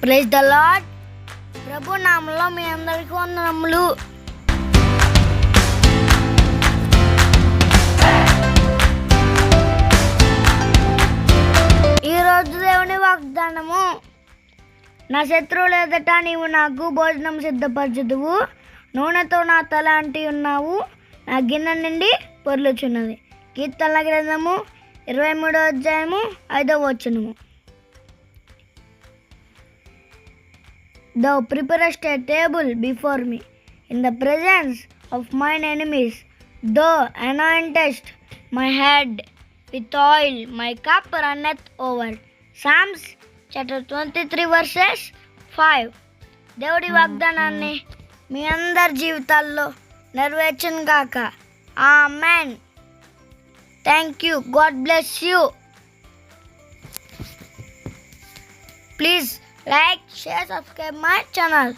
Praise the lord. ప్రభు నామములో మీ అందరికీ వందనములు. ఈరోజు దేవుని వాగ్దానము, నా శత్రువుల ఎదుట నీవు నాకు భోజనం సిద్ధపరచుదువు, నూనెతో నా తల అంటి ఉన్నావు, నా గిన్నె నిండి పొర్లుచున్నది. కీర్తనల గ్రంథము 23వ అధ్యాయము 5వ వచనము. Thou preparest a table before me in the presence of mine enemies. Thou anointest my head with oil, my cup runneth over. Psalms chapter 23 verses 5. దేవుడి వాగ్దానాన్ని మీ అందరి జీవితాల్లో నెరవేర్చును గాక. Amen. Thank you. God bless you. Please like, share, subscribe my channel.